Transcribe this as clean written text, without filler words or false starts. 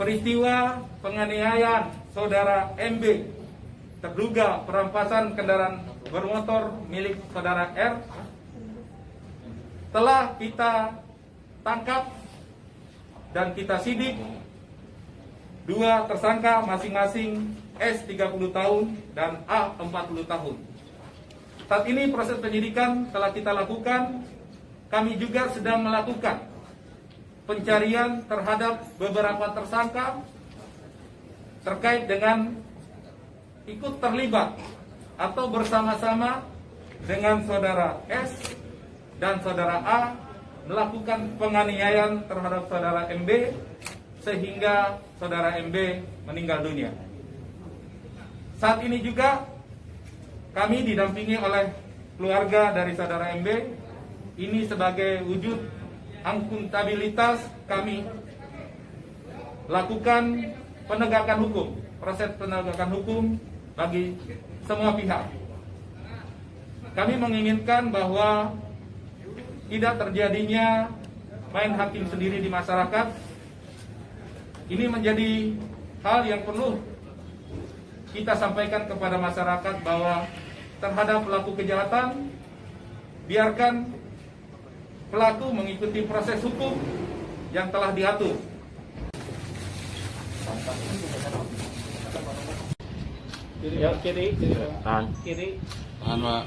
peristiwa penganiayaan saudara MB, terduga perampasan kendaraan bermotor milik saudara R, telah kita tangkap dan kita sidik dua tersangka masing-masing S 30 tahun dan A 40 tahun. Saat ini proses penyidikan telah kita lakukan. Kami juga sedang melakukan pencarian terhadap beberapa tersangka terkait dengan ikut terlibat atau bersama-sama dengan saudara S dan saudara A melakukan penganiayaan terhadap saudara MB sehingga saudara MB meninggal dunia. Saat ini juga kami didampingi oleh keluarga dari saudara MB. Ini sebagai wujud akuntabilitas kami lakukan penegakan hukum, proses penegakan hukum bagi semua pihak. Kami menginginkan bahwa tidak terjadinya main hakim sendiri di masyarakat. Ini menjadi hal yang perlu kita sampaikan kepada masyarakat bahwa terhadap pelaku kejahatan, biarkan pelaku mengikuti proses hukum yang telah diatur. Ya, kiri. Tahan. Kiri. Tahan, Pak.